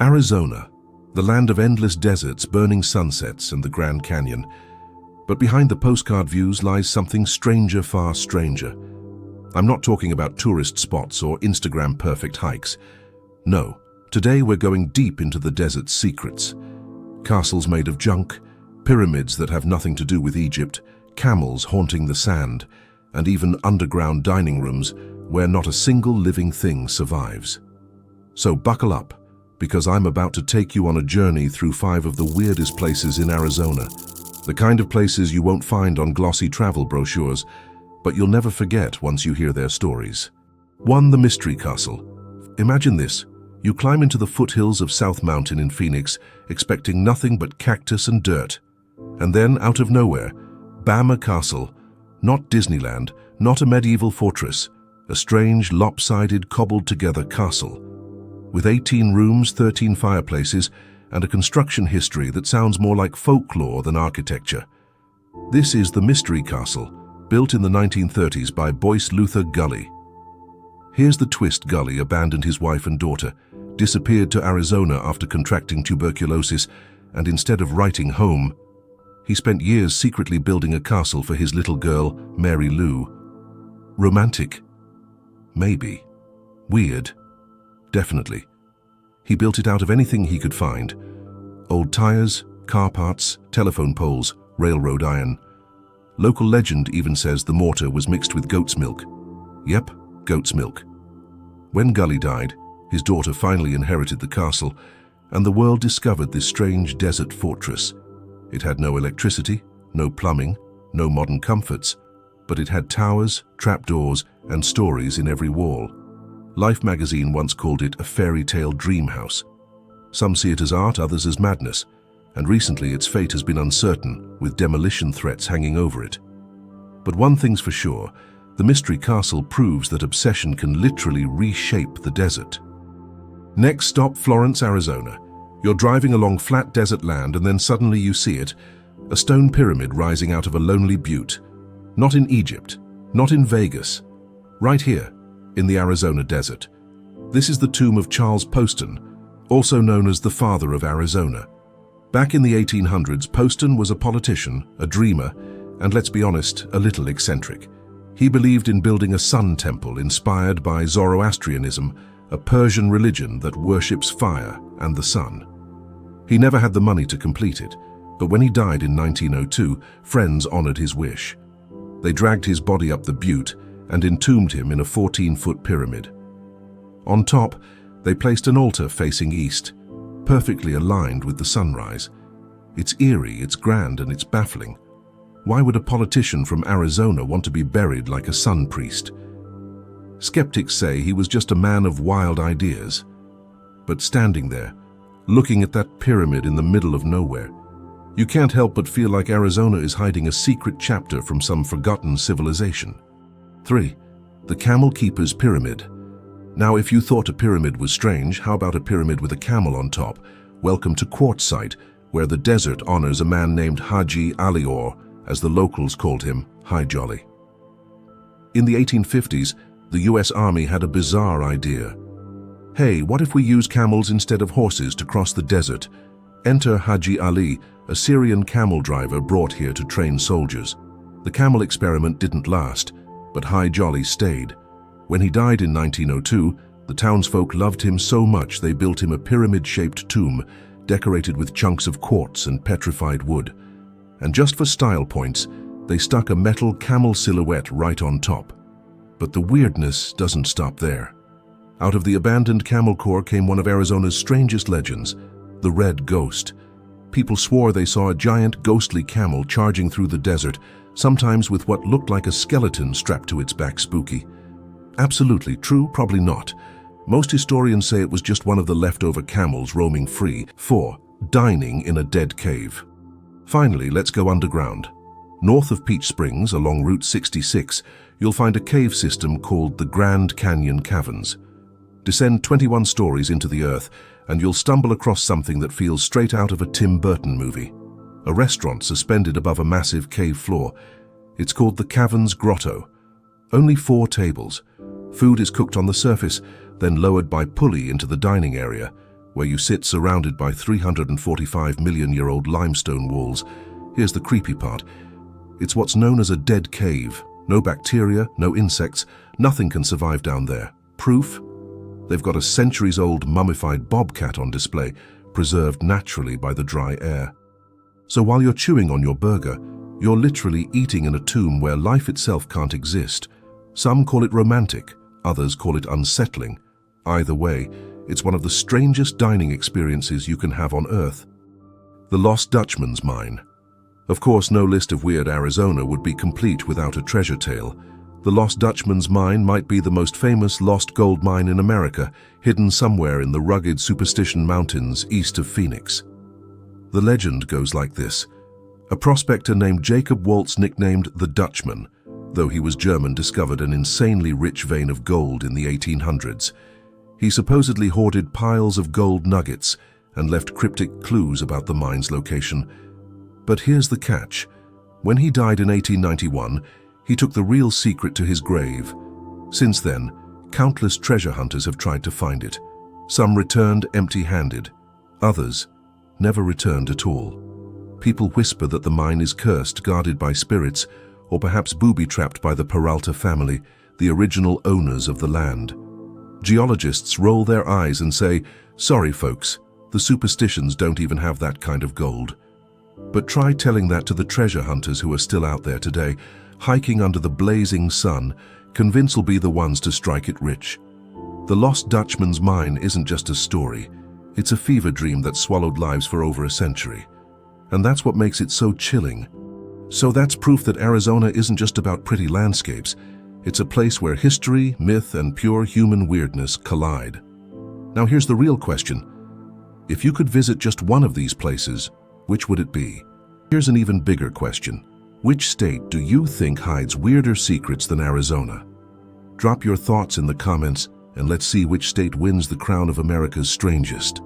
Arizona, the land of endless deserts, burning sunsets, and the Grand Canyon. But behind the postcard views lies something stranger, far stranger. I'm not talking about tourist spots or Instagram-perfect hikes. No, today we're going deep into the desert's secrets. Castles made of junk, pyramids that have nothing to do with Egypt, camels haunting the sand, and even underground dining rooms where not a single living thing survives. So buckle up, because I'm about to take you on a journey through 5 of the weirdest places in Arizona. The kind of places you won't find on glossy travel brochures, but you'll never forget once you hear their stories. 1. The Mystery Castle. Imagine this. You climb into the foothills of South Mountain in Phoenix, expecting nothing but cactus and dirt. And then, out of nowhere, bam, a castle. Not Disneyland, not a medieval fortress. A strange, lopsided, cobbled-together castle. With 18 rooms, 13 fireplaces, and a construction history that sounds more like folklore than architecture. This is the Mystery Castle, built in the 1930s by Boyce Luther Gully. Here's the twist. Gully abandoned his wife and daughter, disappeared to Arizona after contracting tuberculosis, and instead of writing home, he spent years secretly building a castle for his little girl, Mary Lou. Romantic? Maybe. Weird? Definitely. He built it out of anything he could find. Old tires, car parts, telephone poles, railroad iron. Local legend even says the mortar was mixed with goat's milk. Yep, goat's milk. When Gully died, his daughter finally inherited the castle, and the world discovered this strange desert fortress. It had no electricity, no plumbing, no modern comforts, but it had towers, trapdoors, and stories in every wall. Life magazine once called it a fairy tale dream house. Some see it as art, others as madness, and recently its fate has been uncertain, with demolition threats hanging over it. But one thing's for sure, the Mystery Castle proves that obsession can literally reshape the desert. Next stop, Florence, Arizona. You're driving along flat desert land and then suddenly you see it, a stone pyramid rising out of a lonely butte. Not in Egypt, not in Vegas, right here, in the Arizona desert. This is the tomb of Charles Poston, also known as the Father of Arizona. Back in the 1800s, Poston was a politician, a dreamer, and let's be honest, a little eccentric. He believed in building a sun temple inspired by Zoroastrianism, a Persian religion that worships fire and the sun. He never had the money to complete it, but when he died in 1902, friends honored his wish. They dragged his body up the butte and entombed him in a 14-foot pyramid. On top, they placed an altar facing east, perfectly aligned with the sunrise. It's eerie, it's grand, and it's baffling. Why would a politician from Arizona want to be buried like a sun priest? Skeptics say he was just a man of wild ideas. But standing there, looking at that pyramid in the middle of nowhere, you can't help but feel like Arizona is hiding a secret chapter from some forgotten civilization. 3. The Camel Keeper's Pyramid. Now, if you thought a pyramid was strange, how about a pyramid with a camel on top? Welcome to Quartzsite, where the desert honors a man named Haji Ali, or, as the locals called him, Hi Jolly. In the 1850s, the US Army had a bizarre idea. Hey, what if we use camels instead of horses to cross the desert? Enter Haji Ali, a Syrian camel driver brought here to train soldiers. The camel experiment didn't last, but Hi Jolly stayed. When he died in 1902, the townsfolk loved him so much they built him a pyramid-shaped tomb decorated with chunks of quartz and petrified wood. And just for style points, they stuck a metal camel silhouette right on top. But the weirdness doesn't stop there. Out of the abandoned camel corps came one of Arizona's strangest legends, the Red Ghost. People swore they saw a giant ghostly camel charging through the desert, sometimes with what looked like a skeleton strapped to its back. Spooky. Absolutely true? Probably not. Most historians say it was just one of the leftover camels roaming free. 4. Dining in a dead cave. Finally, let's go underground. North of Peach Springs, along Route 66, you'll find a cave system called the Grand Canyon Caverns. Descend 21 stories into the earth, and you'll stumble across something that feels straight out of a Tim Burton movie. A restaurant suspended above a massive cave floor. It's called the Caverns Grotto. Only 4 tables. Food is cooked on the surface, then lowered by pulley into the dining area, where you sit surrounded by 345-million-year-old limestone walls. Here's the creepy part. It's what's known as a dead cave. No bacteria, no insects, nothing can survive down there. Proof? They've got a centuries-old mummified bobcat on display, preserved naturally by the dry air. So while you're chewing on your burger, you're literally eating in a tomb where life itself can't exist. Some call it romantic, others call it unsettling. Either way, it's one of the strangest dining experiences you can have on Earth. The Lost Dutchman Mine. Of course, no list of weird Arizona would be complete without a treasure tale. The Lost Dutchman Mine might be the most famous lost gold mine in America, hidden somewhere in the rugged Superstition Mountains east of Phoenix. The legend goes like this. A prospector named Jacob Waltz, nicknamed the Dutchman, though he was German, discovered an insanely rich vein of gold in the 1800s. He supposedly hoarded piles of gold nuggets and left cryptic clues about the mine's location. But here's the catch. When he died in 1891, he took the real secret to his grave. Since then, countless treasure hunters have tried to find it. Some returned empty-handed. Others never returned at all. People whisper that the mine is cursed, guarded by spirits, or perhaps booby-trapped by the Peralta family, the original owners of the land. Geologists roll their eyes and say, "Sorry folks, the superstitions don't even have that kind of gold." But try telling that to the treasure hunters who are still out there today, hiking under the blazing sun, convinced will be the ones to strike it rich. The Lost Dutchman Mine isn't just a story. It's a fever dream that swallowed lives for over a century. And that's what makes it so chilling. So that's proof that Arizona isn't just about pretty landscapes. It's a place where history, myth, and pure human weirdness collide. Now here's the real question. If you could visit just one of these places, which would it be? Here's an even bigger question. Which state do you think hides weirder secrets than Arizona? Drop your thoughts in the comments and let's see which state wins the crown of America's strangest.